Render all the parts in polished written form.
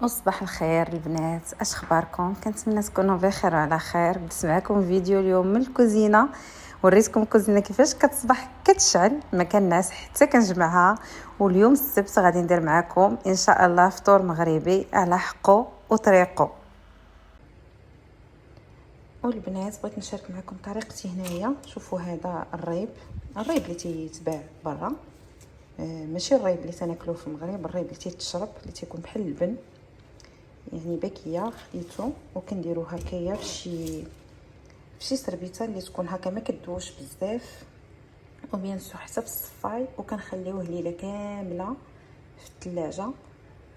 أصبح الخير البنات، اش اخباركم؟ كنتمنى تكونوا بخير وعلى خير. بديت معكم فيديو اليوم من الكوزينه، وريتكم الكوزينه كيفاش كتصبح كتشعل، ما كنعس حتى كنجمعها. واليوم السبت غادي ندير معكم ان شاء الله فطور مغربي على حقه وطريقه. والبنات بغيت نشارك معكم طريقتي هنايا. شوفوا هذا الريب اللي تيتباع برا، ماشي الريب اللي تناكلوه في المغرب، الريب اللي تيتشرب اللي تيكون بحال اللبن، يعني باكيه. خديتو وكنديرو هكايا فشي سربيته اللي تكون هكا ما كدوش بزاف، وبيان سور حتى في الصفاي، وكنخليوه ليله كامله في الثلاجه.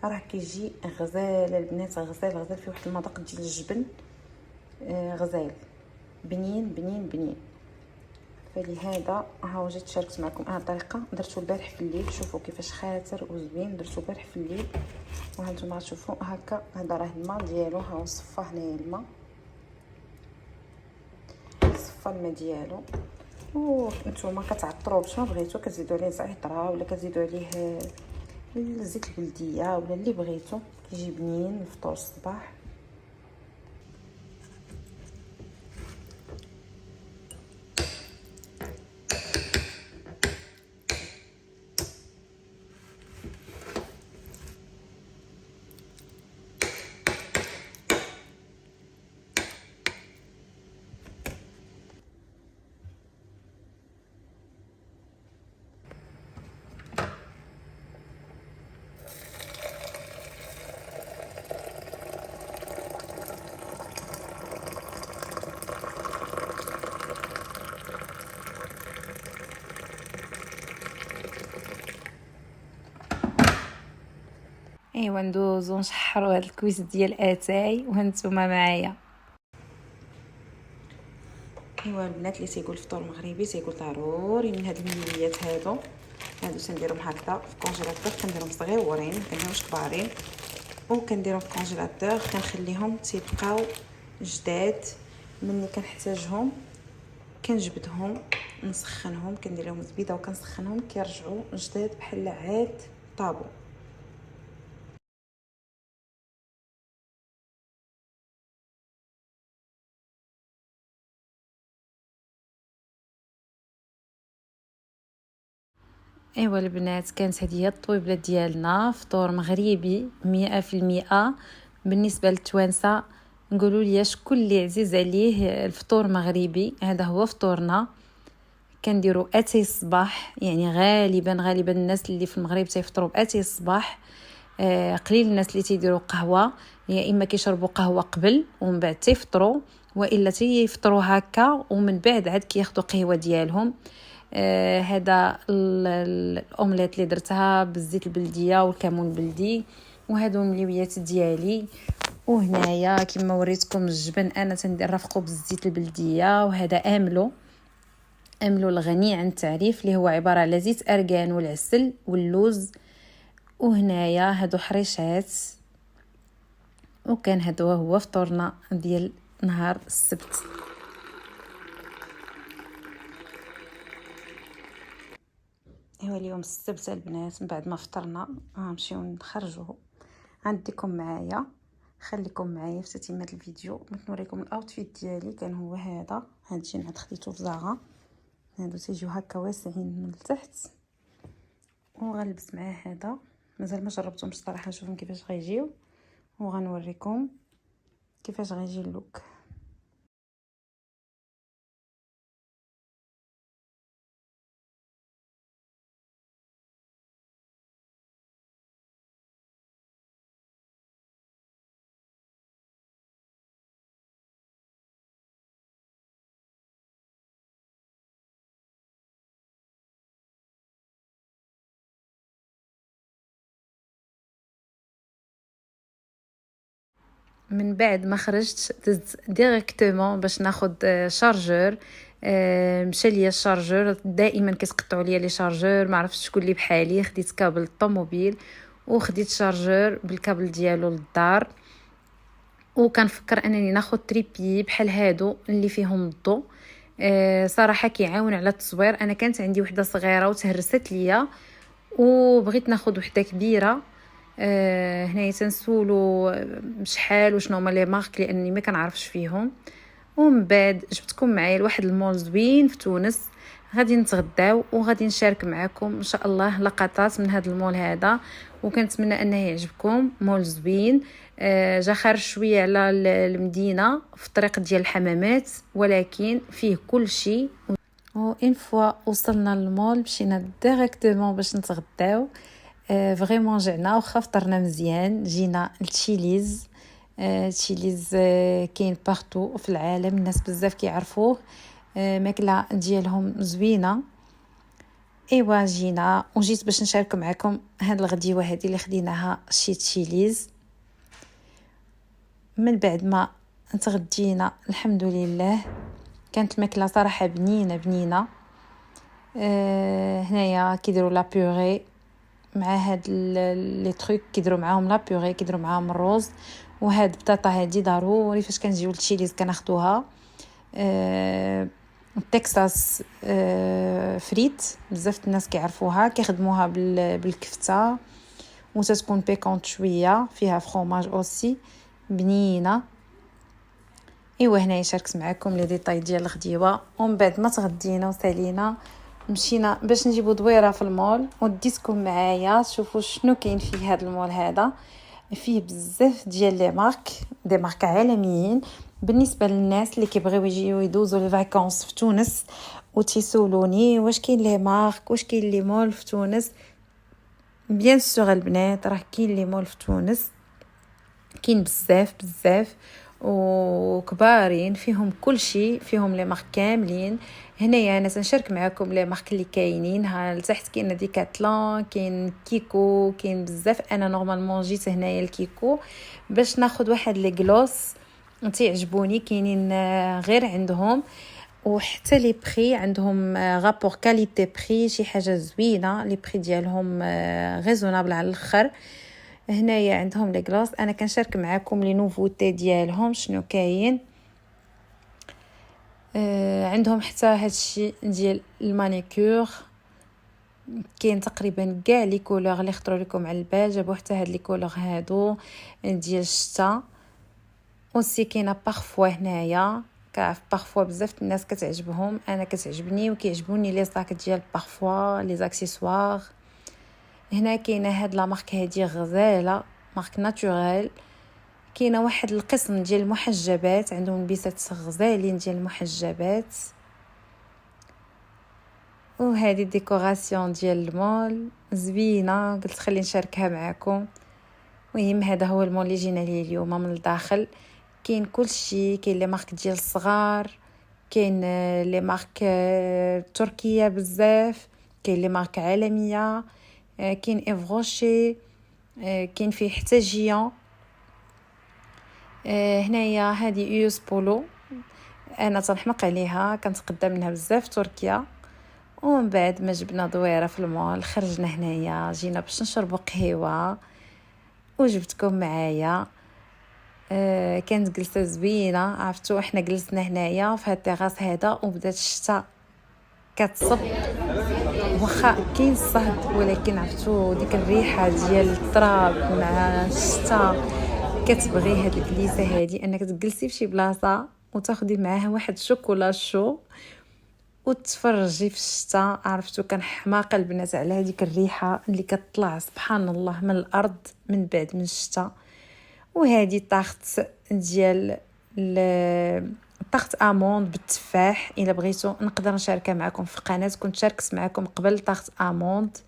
راه كيجي غزال البنات، غزال فيه واحد المذاق ديال الجبن، غزال بنين بنين بنين. فلهذا ها جيت شاركت معكم انا الطريقه. درتو البارح في الليل، شوفوا كيفاش خاطر وزوين. درتو البارح في الليل، وهانتوما تشوفوا هكا. هذا راه الماء ديالو، ها هو صفى هنايا الماء، صفى الماء ديالو. وانتوما كتعطروا باش ما بغيتو، كتزيدوا عليه زعتره ولا كتزيدوا عليه الزيت البلديه ولا اللي بغيتو، كيجي بنين لفطور الصباح. ايوا ندوزو نشحروا هاد الكويس ديال اتاي وهانتوما معايا. ايوا البنات اللي تيقول فطور مغربي تيقول ضروري من هاد المنيات هادو تنديرهم هكذا في الكونجيلاتور. كنديرهم صغيورين، ما كنديرهمش كبارين، وكنديرهم في الكونجيلاتور. كنخليهم تيبقاو جداد. ملي كنحتاجهم كنجبدهم نسخنهم، كندير لهم زبيده وكنسخنهم، كيرجعوا جداد بحال عاد طابو. ايوا البنات، كانت هذه هي الطويبله ديالنا، فطور مغربي 100%. بالنسبه للتوانسه نقولوا لي شكون اللي عزيز عليه الفطور مغربي، هذا هو فطورنا. كنديروا اتاي الصباح، يعني غالبا الناس اللي في المغرب تيفطروا باتاي الصباح. قليل الناس اللي تيديروا قهوه، يا اما كيشربوا قهوه قبل ومن بعد تيفطروا، والا تيفطروا هكا ومن بعد عاد كياخذوا قهوه ديالهم. هذا الاومليت اللي درتها بالزيت البلديه والكمون البلدي، وهادو المليويات ديالي. وهنايا كما وريتكم الجبن انا تندير رافقو بالزيت البلديه، وهذا املو الغني عن التعريف، اللي هو عباره على زيت ارغان والعسل واللوز. وهنايا هادو حريشات. وكان هذا هو فطورنا ديال نهار السبت. ايوا اليوم السبت البنات، من بعد ما فطرنا غنمشيو نخرجوا. عندكم معايا، خليكم معايا في تتمه الفيديو. بغيت نوريكم الاوتفيت ديالي. كان هو هذا، هاد الشيء عاد خديته في زاغا. هادو تيجيو هكا واسعين من التحت، وغنلبس معاه هذا. مازال ما جربتهمش صراحه، نشوفهم كيفاش غيجيو وغنوريكم كيفاش غيجي اللوك. من بعد ما خرجت دزت ديريكتومون باش ناخذ شارجور. مشى ليا الشارجور، دائما كيتقطعوا ليا لي شارجور، ما عرفتش شكون اللي بحالي. خديت كابل الطوموبيل وخديت شارجور بالكابل ديالو للدار، وكنفكر انني ناخذ تريبي بحال هادو اللي فيهم الضوء. صراحه كيعاون على التصوير. انا كانت عندي وحده صغيره وتهرست ليا، وبغيت ناخذ وحده كبيره هنايا تنسولو شحال وشنو هما لي مارك لاني ما كنعرفش فيهم. ومن بعد جبتكم معايا لواحد المول زوين في تونس، غادي نتغداو وغادي نشارك معكم ان شاء الله لقطات من هذا المول هذا، وكنتمنى انه يعجبكم. مول زوين، جا خارج شويه على المدينه في الطريق ديال الحمامات، ولكن فيه كل شيء. و اون فوا وصلنا للمول مشينا ديريكتومون باش نتغداو. فريمون جعنا وخا فطرنا مزيان. جينا لتشيليز. تشيليز كاين بارتو في العالم، الناس بزاف كيعرفوه. ماكله ديالهم زوينه. ايوا جينا وجيت باش نشارك معكم هاد الغديوه هذه اللي خديناها شي تشيليز. من بعد ما تغدينا الحمد لله، كانت الماكله صراحه بنينه. هنايا كيديروا لا بيوري مع هاد لي تروك، كيديروا معاهم لا بيوري، كيديروا معاهم الروز. وهاد البطاطا هادي ضروري فاش كنجيو لتشيليز كناخذوها. تكساس فريت، بزاف الناس كيعرفوها، كيخدموها بالكفته وتتكون بيكونت شويه، فيها فروماج اوسي بنينه. ايوا هنايا شاركت معكم لي ديتاي ديال الغديوه. ومن بعد ما تغدينا وسالينا مشينا باش نجيبو دويره في المول، وديتكم معايا تشوفوا شنو كاين في هذا المول هذا. فيه بزاف ديال لي مارك، دي مارك عالميين بالنسبه للناس اللي كيبغيو يجيو يدوزوا لي فاكونس في تونس وتيسولوني واش كاين لي مارك، واش كاين لي مول في تونس. بيان سور البنات راه كاين لي مول في تونس، كاين بزاف وكبارين فيهم كل شيء، فيهم لي مارك كاملين. هنايا انا سنشارك معكم لي مارك اللي كاينين. ها لتحت كاين ديكاتلون، كاين كيكو، كاين بزاف. انا نورمالمون جيت هنايا الكيكو باش ناخذ واحد لي غلوس تيعجبوني، كاينين غير عندهم. وحتى لي بري عندهم رابور كاليتي بري، شي حاجه زوينه. لي بري ديالهم ريزونابل على الاخر. هنايا عندهم لي غلاس. انا كنشارك معكم لي نوفوتي ديالهم شنو كاين. عندهم حتى هادشي ديال المانيكور، كاين تقريبا كاع لي كولور اللي خطروا لكم على البال. جابوا حتى هاد لي كولور هادو ديال الشتا. اوسي كاينه بارفوا هنايا، كاع بارفوا بزاف الناس كتعجبهم، انا كتعجبني وكيعجبوني لي صاك ديال بارفوا لي اكسسوار. هنا كاينه هاد لا مارك هادي غزاله، مارك ناتوريل. كاينه واحد القسم ديال المحجبات، عندهم لبسات غزالين ديال المحجبات. وهذه ديكوراسيون ديال المول زوينه، قلت خلي نشاركها معكم. المهم هذا هو المول اللي جينا ليه اليوم. من الداخل كاين كل شيء، كاين لي مارك ديال الصغار، كاين لي مارك تركيه بزاف، كاين لي مارك عالميه، كاين ايفروشي، كاين فيه حتى جيان. هنايا هذه يوز بولو، انا تنحمق عليها، كنتقدم منها بزاف تركيا. ومن بعد ما جبنا دويره في المول خرجنا هنايا، جينا باش نشربوا قهوه وجبتكم معايا. كانت جلسه زوينه، عرفتوا احنا جلسنا هنايا في هاد التراس هذا وبدات الشتاء كتصب. واخا كاين الصهد ولكن عرفتوا ديك الريحه ديال التراب مع الشتاء كتبغي هاد الجلسه هادي، انك تجلسي في شي بلاصه وتاخدي معاها واحد الشوكولا شو وتفرجي في الشتاء. عرفتوا كان حماقه البنات على هذيك الريحه اللي كتطلع سبحان الله من الارض من بعد من الشتاء. وهذه طاخت ديال طاخت اموند بالتفاح، الا بغيتو نقدر نشاركها معكم في قناه. كنت شاركت معكم قبل طاخت اموند